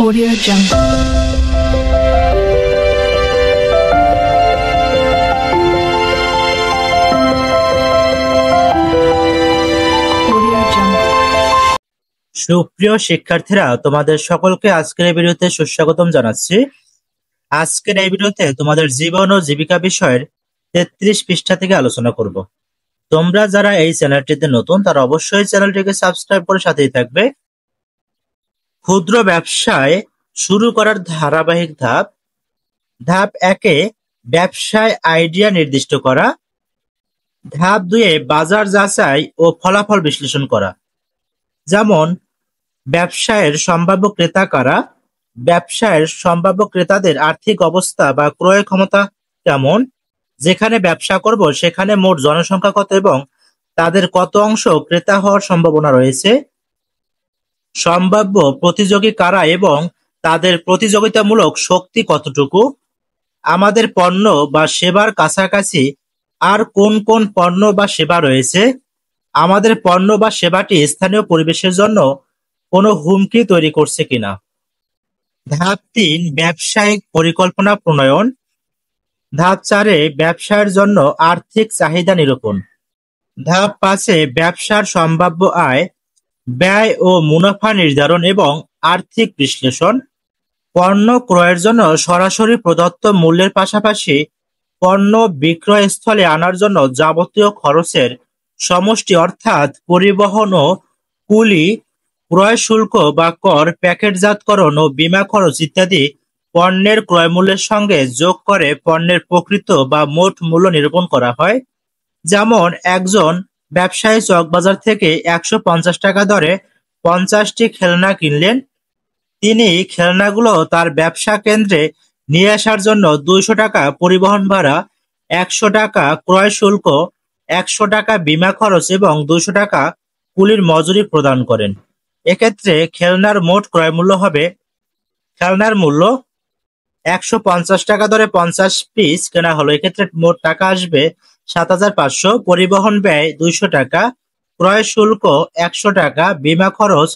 Audio Jungle. সুপ্রিয় শিক্ষার্থীরা, তোমাদের সকলকে আজকের এই ভিডিওতে সুস্বাগতম জানাচ্ছি। আজকের এই ভিডিওতে তোমাদের জীবন ও জীবিকা বিষয়ের 33 পৃষ্ঠা থেকে আলোচনা করব। তোমরা যারা এই চ্যানেলটিতে নতুন তারা অবশ্যই চ্যানেলটিকে সাবস্ক্রাইব করে সাথেই থাকবে। ক্ষুদ্র ব্যবসায় শুরু করার ধারাবাহিক ধাপ। ধাপ 1-এ ব্যবসায় আইডিয়া নির্দিষ্ট করা। ধাপ 2-এ বাজার যাচাই ও ফলাফল বিশ্লেষণ করা। যেমন ব্যবসায়ের সম্ভাব্য ক্রেতা কারা, ব্যবসায়ের সম্ভাব্য ক্রেতাদের আর্থিক অবস্থা বা ক্রয় ক্ষমতা কেমন, যেখানে ব্যবসা করব সেখানে মোট জনসংখ্যা কত এবং তাদের কত অংশ ক্রেতা হওয়ার সম্ভাবনা রয়েছে, সম্ভাব্য প্রতিযোগী কারা এবং তাদের প্রতিযোগিতামূলক শক্তি কতটুকু, আমাদের পণ্য বা সেবার কাছাকাছি আর কোন কোন পণ্য বা সেবা রয়েছে, আমাদের পণ্য বা সেবাটি স্থানীয় পরিবেশের জন্য কোনো হুমকি তৈরি করছে কিনা। ধাপ 3, ব্যবসায়িক পরিকল্পনা প্রণয়ন। ধাপ 4-এ ব্যবসার জন্য আর্থিক চাহিদা নিরূপণ। ধাপ 5-এ ব্যবসার সম্ভাব্য আয়, ব্যয় ও মুনাফা নির্ধারণ এবং আর্থিক বিশ্লেষণ। পণ্য ক্রয়ের জন্য সরাসরি প্রদত্ত মূল্যের পাশাপাশি পণ্য বিক্রয়স্থলে আনার জন্য যাবতীয় খরচের সমষ্টি অর্থাৎ পরিবহন ও কুলি, ক্রয় শুল্ক বা কর, প্যাকেটজাতকরণ ও বীমা খরচ ইত্যাদি পণ্যের ক্রয়মূল্যের সঙ্গে যোগ করে পণ্যের প্রকৃত বা মোট মূল্য নিরূপণ করা হয়। যেমন একজন ব্যবসায়ী চকবাজার থেকে 150 টাকা দরে 50টি খেলনা কিনলেন। তিনি খেলনাগুলো তার ব্যবসা কেন্দ্রে নিয়ে আসার জন্য 200 টাকা পরিবহন ভাড়া, 100 টাকা ক্রয় শুল্ক, 100 টাকা বীমা খরচ এবং 200 টাকা কুলির মজুরি প্রদান করেন। এক্ষেত্রে খেলনার মোট ক্রয় মূল্য হবে, খেলনার মূল্য 150 টাকা দরে 50 পিস কেনা হলো, এক্ষেত্রে মোট টাকা আসবে 7,500, পরিবহন ব্যয় 200 টাকা, ক্রয় শুল্ক 100 টাকা, বীমা খরচ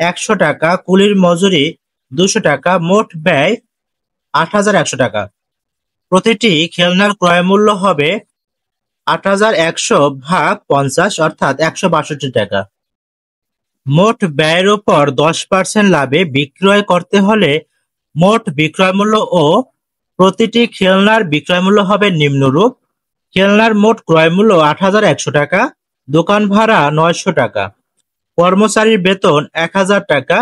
100 টাকা, কুলির মজুরি 200 টাকা, মোট ব্যয় 8,100 টাকা। প্রতিটি খেলনার ক্রয় মূল্য হবে 8,100 ভাগ 50 অর্থাৎ 162 টাকা। মোট ব্যয়ের উপর 10% লাভে বিক্রয় করতে হলে মোট বিক্রয় মূল্য ও প্রতিটি খেলনার বিক্রয় মূল্য হবে নিম্নরূপ। খেলনার মোট ক্রয় মূল্য 8,100 টাকা, দোকান ভাড়া 900 টাকা, কর্মচারীর বেতন 1,000 টাকা,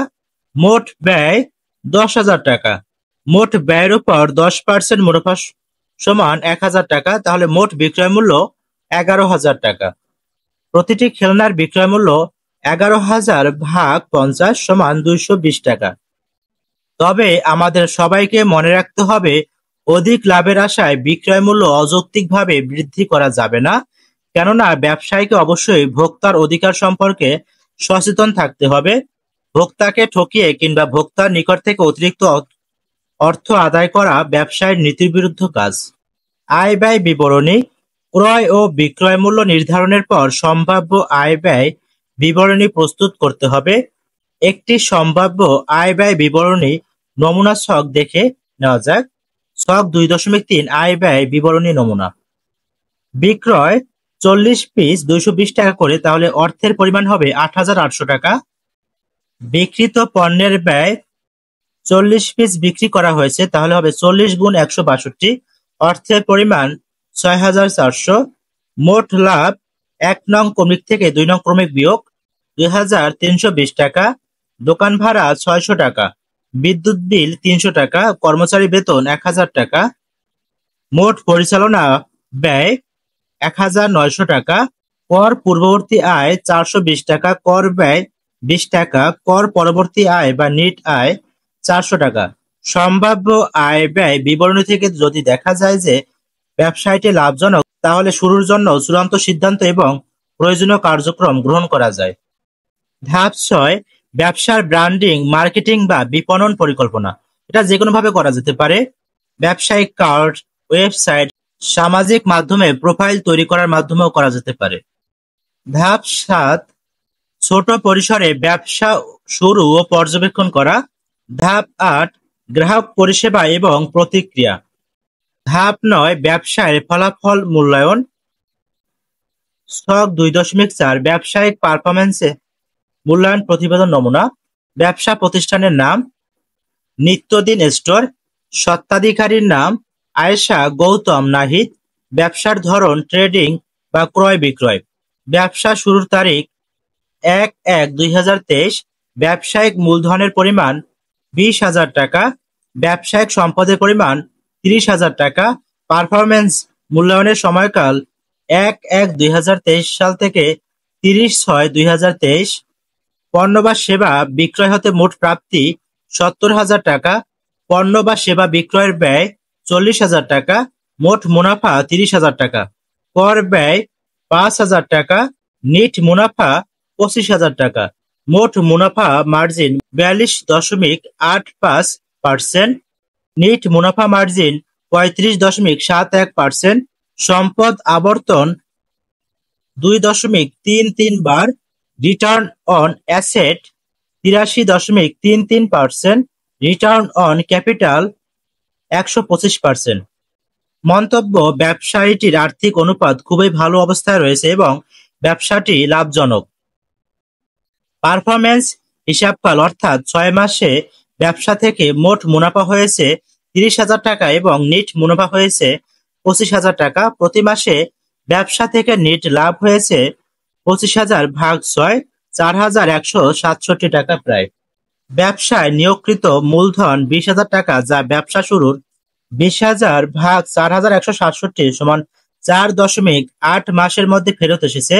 মোট ব্যয় 10,000 টাকা। মোট ব্যয়ের উপর 10% মুনাফা সমান 1,000 টাকা, তাহলে মোট বিক্রয় মূল্য 11,000 টাকা। প্রতিটি খেলনার বিক্রয় মূল্য 11,000 ভাগ 50 সমান 220 টাকা। তবে আমাদের সবাইকে মনে রাখতে হবে, অধিক লাভের আশায় বিক্রয় মূল্য অযৌক্তিকভাবে বৃদ্ধি করা যাবে না, কেননা ব্যবসায়ীকে অবশ্যই ভোক্তার অধিকার সম্পর্কে সচেতন থাকতে হবে। ভোক্তাকে ঠকিয়ে কিংবা ভোক্তার নিকট থেকে অতিরিক্ত অর্থ আদায় করা ব্যবসায়ের নীতির বিরুদ্ধ কাজ। আয় ব্যয় বিবরণী। ক্রয় ও বিক্রয় মূল্য নির্ধারণের পর সম্ভাব্য আয় ব্যয় বিবরণী প্রস্তুত করতে হবে। একটি সম্ভাব্য আয় ব্যয় বিবরণী নমুনা ছক দেখে নেওয়া যাক। ছক 2.3 আয় ব্যয় বিবরণী নমুনা। বিক্রয় 40 পিস 220 টাকা করে, তাহলে অর্থের পরিমাণ হবে 8,800 টাকা। বিক্রিত পণ্যের ব্যয় 40 পিস বিক্রি করা হয়েছে, তাহলে হবে 40 গুণ 162, অর্থের পরিমাণ 6,400। মোট লাভ 1 নং ক্রমিক থেকে 2 নং ক্রমিক বিয়োগ 2,320 টাকা, দোকান ভাড়া 600 টাকা, বিদ্যুৎ বিল 300 টাকা, কর্মচারী বেতন 1,000 টাকা। মোট পরিচালনা ব্যয় 1,900 টাকা, কর পূর্ববর্তী আয় 420 টাকা, কর ব্যয় 20 টাকা, কর পরবর্তী আয় বা নিট আয় 400 টাকা। সম্ভাব্য আয় ব্যয় বিবরণী থেকে যদি দেখা যায় যে ব্যবসায়টি লাভজনক, তাহলে শুরুর জন্য চূড়ান্ত সিদ্ধান্ত এবং প্রয়োজনীয় কার্যক্রম গ্রহণ করা যায়। ধাপ 6, ব্যবসার ব্র্যান্ডিং, মার্কেটিং বা বিপণন পরিকল্পনা। এটা যে কোনো ভাবে করা যেতে পারে। ব্যবসায়িক কার্ড, ওয়েবসাইট, সামাজিক মাধ্যমে প্রোফাইল তৈরি করার মাধ্যমেও করা যেতে পারে। ধাপ 7, ছোট পরিসরে ব্যবসা শুরু ও পর্যবেক্ষণ করা। ধাপ ৮ গ্রাহক পরিষেবা এবং প্রতিক্রিয়া। ধাপ ৯ ব্যবসায়ের ফলাফল মূল্যায়ন। ছক ২.৪ ব্যবসায়িক পারফরম্যান্সে মূল্যায়ন প্রতিবেদন নমুনা। ব্যবসা প্রতিষ্ঠানের নাম নিত্যদিন স্টোর। স্বত্বাধিকারীর নাম আয়েশা গৌতম নাহিদ। ব্যবসার ধরন ট্রেডিং বা ক্রয় বিক্রয়। ব্যবসা শুরুর তারিখ ১/১/২০২৩। ব্যবসায়িক মূলধনের পরিমাণ ২০,০০০ টাকা। ব্যবসায়িক সম্পদের পরিমাণ ৩০,০০০ টাকা। পারফরম্যান্স মূল্যায়নের সময়কাল ১/১/২০২৩ সাল থেকে ৩০/৬/২০২৩। পণ্য বা সেবা বিক্রয় হতে মোট প্রাপ্তি ৭০,০০০ টাকা। পণ্য বা সেবা বিক্রয়ের ব্যয় ৪০,০০০ টাকা। মোট মুনাফা ৩০,০০০ টাকা। কর ব্যয় ৫,০০০ টাকা। নিট মুনাফা ২৫,০০০ টাকা। মোট মুনাফা মার্জিন ৪২.৮৫%। নিট মুনাফা মার্জিন ৩৫.৭১%। সম্পদ আবর্তন ২.৩৩ বার। রিটার্ন অন অ্যাসেট ৮৩.৩৩%। Return on capital ১২৫%। মন্তব্য ব্যবসায়টির আর্থিক অনুপাত খুবই ভালো অবস্থায় রয়েছে এবং ব্যবসাটি লাভজনক। পারফরম্যান্স হিসাবকাল অর্থাৎ ৬ মাসে ব্যবসা থেকে মোট মুনাফা হয়েছে ৩০,০০০ টাকা এবং নিট মুনাফা হয়েছে ২৫,০০০ টাকা। প্রতি মাসে ব্যবসা থেকে নিট লাভ হয়েছে ২৫,০০০ ভাগ ৬, ৪,১৬৭ টাকা প্রায়। ব্যবসায় নিয়োগকৃত মূলধন ২০,০০০ টাকা, যা ব্যবসা শুরুর ২০,০০০ ভাগ ৪,১৬৭ সমান ৪.৮ মাসের মধ্যে ফেরত এসেছে।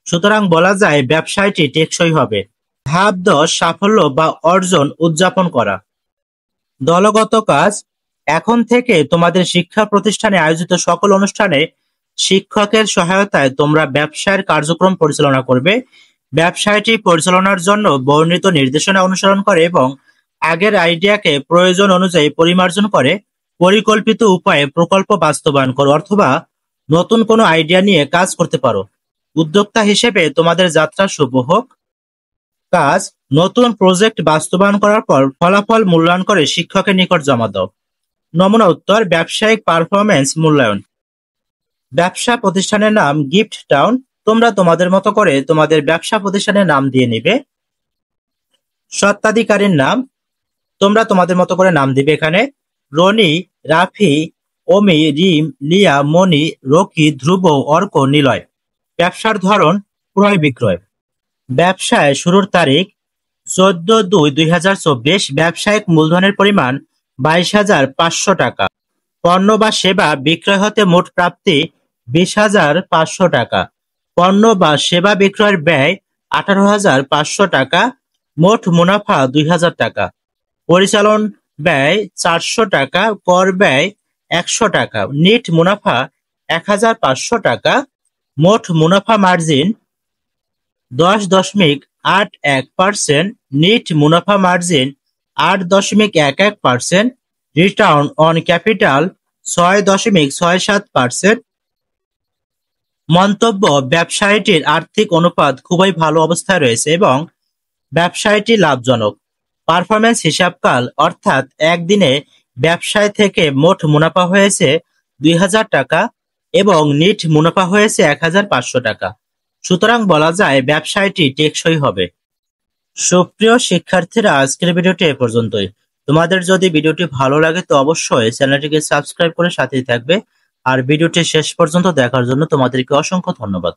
সুতরাং বলা যায় ব্যবসায়টি টেকসই হবে। ধাপ ১০ সাফল্য বা অর্জন উদযাপন করা। দলগত কাজ। এখন থেকে তোমাদের শিক্ষা প্রতিষ্ঠানে আয়োজিত সকল অনুষ্ঠানে শিক্ষকের সহায়তায় তোমরা ব্যবসায়ের কার্যক্রম পরিচালনা করবে। ব্যবসায়টি পরিচালনার জন্য বর্ণিত নির্দেশনা অনুসরণ করে এবং আগের আইডিয়াকে প্রয়োজন অনুযায়ী পরিমার্জন করে পরিকল্পিত উপায়ে প্রকল্প বাস্তবায়ন করো অথবা নতুন কোনো আইডিয়া নিয়ে কাজ করতে পারো। উদ্যোক্তা হিসেবে তোমাদের যাত্রা শুভ হোক। কাজ: নতুন প্রজেক্ট বাস্তবায়ন করার পর ফলাফল মূল্যায়ন করে শিক্ষকের নিকট জমা দাও। নমুনা উত্তর: ব্যবসায়িক পারফরম্যান্স মূল্যায়ন। ব্যবসা প্রতিষ্ঠানের নাম গিফট টাউন। তোমরা তোমাদের মতো করে তোমাদের ব্যবসা প্রতিষ্ঠানের নাম দিয়ে নিবে। স্বত্বাধিকারীর নাম তোমরা তোমাদের মতো করে নাম দিবে। এখানে রনি, রাফি, অমি, রিম, লিয়া, মনি, রকি, ধ্রুব, অর্ক, নিলয়। ব্যবসার ধরন ক্রয় বিক্রয়। ব্যবসায় শুরুর তারিখ ১৪/২/২০২৪। ব্যবসায়িক মূলধনের পরিমাণ ২২,৫০০ টাকা। পণ্য বা সেবা বিক্রয় হতে মোট প্রাপ্তি ২০,৫০০ টাকা। পণ্য বা সেবা বিক্রয়ের ব্যয় ১৮,৫০০ টাকা। মোট মুনাফা ২,০০০ টাকা। পরিচালন ব্যয় ৪০০ টাকা। কর ব্যয় ১০০ টাকা। নিট মুনাফা ১,৫০০ টাকা। মোট মুনাফা মার্জিন ১০.৮১%। নিট মুনাফা মার্জিন ৮.১১%। Return on capital ৬.৬৭%। মন্তব্য ব্যবসায়টির আর্থিক অনুপাত খুবই ভালো অবস্থায় রয়েছে এবং ব্যবসায়টি লাভজনক। পারফরম্যান্স হিসাবকাল অর্থাৎ একদিনে ব্যবসায় থেকে মোট মুনাফা হয়েছে ২,০০০ টাকা এবং নিট মুনাফা হয়েছে ১,৫০০ টাকা। সুতরাং বলা যায় ব্যবসায়টি টেকসই হবে। সুপ্রিয় শিক্ষার্থীরা, আজকের ভিডিওটি এ পর্যন্তই। তোমাদের যদি ভিডিওটি ভালো লাগে তো অবশ্যই চ্যানেলটিকে সাবস্ক্রাইব করে সাথেই থাকবে। আর ভিডিওটি শেষ পর্যন্ত দেখার জন্য তোমাদেরকে অসংখ্য ধন্যবাদ।